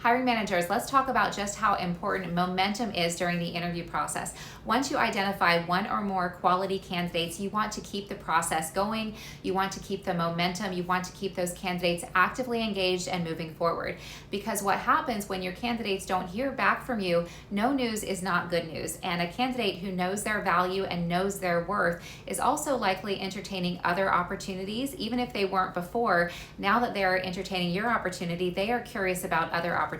Hiring managers, let's talk about just how important momentum is during the interview process. Once you identify one or more quality candidates, you want to keep the process going. You want to keep the momentum. You want to keep those candidates actively engaged and moving forward. Because what happens when your candidates don't hear back from you, no news is not good news. And a candidate who knows their value and knows their worth is also likely entertaining other opportunities, even if they weren't before. Now that they're entertaining your opportunity, they are curious about other opportunities.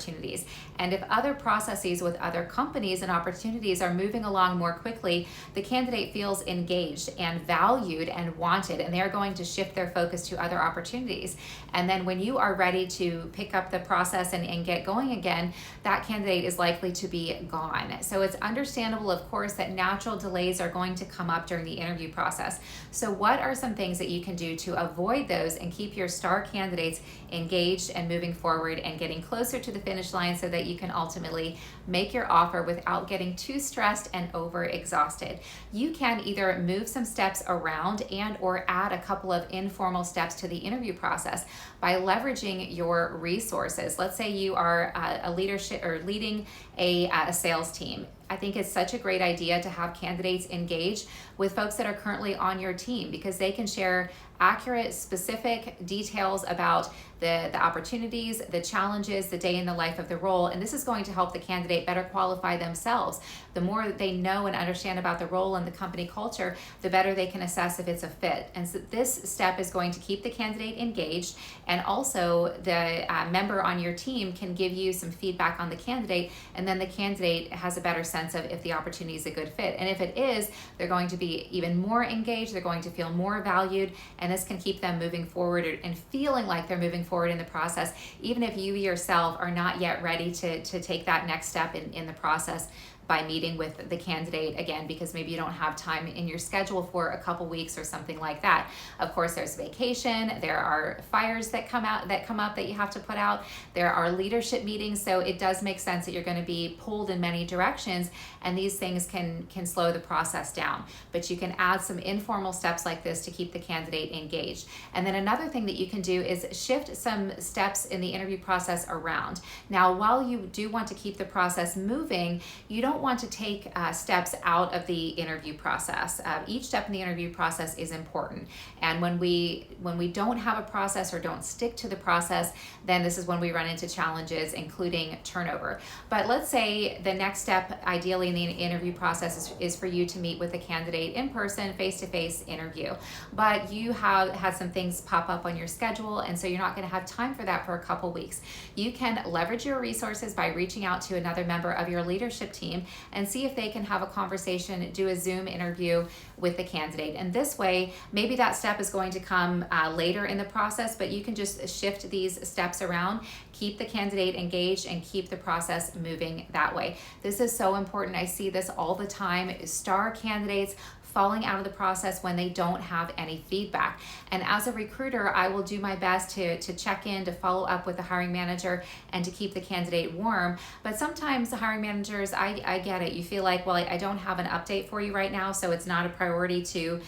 And if other processes with other companies and opportunities are moving along more quickly, the candidate feels engaged and valued and wanted, and they're going to shift their focus to other opportunities. And then when you are ready to pick up the process and get going again, that candidate is likely to be gone. So it's understandable, of course, that natural delays are going to come up during the interview process. So what are some things that you can do to avoid those and keep your star candidates engaged and moving forward and getting closer to the finish line so that you can ultimately make your offer without getting too stressed and over exhausted? You can either move some steps around and or add a couple of informal steps to the interview process by leveraging your resources. Let's say you are a leadership or leading a sales team. I think it's such a great idea to have candidates engage with folks that are currently on your team, because they can share accurate, specific details about the opportunities, the challenges, the day in the life of the role. And this is going to help the candidate better qualify themselves. The more that they know and understand about the role and the company culture, the better they can assess if it's a fit. And so this step is going to keep the candidate engaged, and also the member on your team can give you some feedback on the candidate, and then the candidate has a better sense of if the opportunity is a good fit. And if it is, they're going to be even more engaged, they're going to feel more valued, and this can keep them moving forward and feeling like they're moving forward in the process, even if you yourself are not yet ready to take that next step in the process by meeting with the candidate again, because maybe you don't have time in your schedule for a couple weeks or something like that. Of course, there's vacation, there are fires that come up that you have to put out, there are leadership meetings, so it does make sense that you're going to be pulled in many directions, and these things can slow the process down. But you can add some informal steps like this to keep the candidate engaged. And then another thing that you can do is shift some steps in the interview process around. Now, while you do want to keep the process moving, you don't want to take steps out of the interview process. Each step in the interview process is important. And when we don't have a process or don't stick to the process, then this is when we run into challenges, including turnover. But let's say the next step, ideally in the interview process, is for you to meet with a candidate in person, face-to-face interview. But you have had some things pop up on your schedule, and so you're not going to have time for that for a couple weeks. You can leverage your resources by reaching out to another member of your leadership team and see if they can have a conversation, do a Zoom interview with the candidate. And this way, maybe that step is going to come later in the process, but you can just shift these steps around, keep the candidate engaged, and keep the process moving that way. This is so important. I see this all the time. Star candidates falling out of the process when they don't have any feedback. And as a recruiter, I will do my best to check in, to follow up with the hiring manager, and to keep the candidate warm. But sometimes the hiring managers, I get it. You feel like, well, I don't have an update for you right now, so it's not a priority to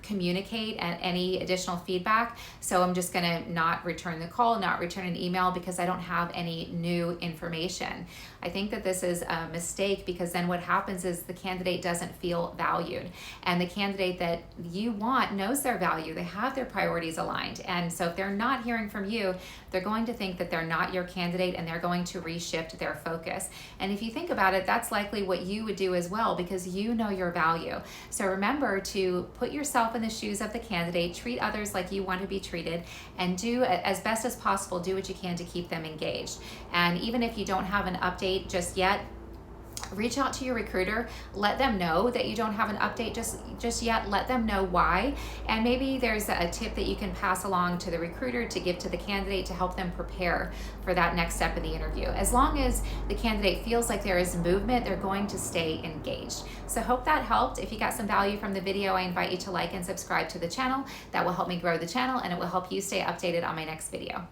communicate any additional feedback. So I'm just gonna not return the call, not return an email, because I don't have any new information. I think that this is a mistake, because then what happens is the candidate doesn't feel valued. And the candidate that you want knows their value. They have their priorities aligned. And so if they're not hearing from you, they're going to think that they're not your candidate, and they're going to reshift their focus. And if you think about it, that's likely what you would do as well, because you know your value. So remember to put yourself in the shoes of the candidate, treat others like you want to be treated, and do as best as possible, do what you can to keep them engaged. And even if you don't have an update just yet, reach out to your recruiter, let them know that you don't have an update just yet, let them know why, and maybe there's a tip that you can pass along to the recruiter to give to the candidate to help them prepare for that next step in the interview. As long as the candidate feels like there is movement, they're going to stay engaged. So hope that helped. If you got some value from the video, I invite you to like and subscribe to the channel. That will help me grow the channel, and it will help you stay updated on my next video.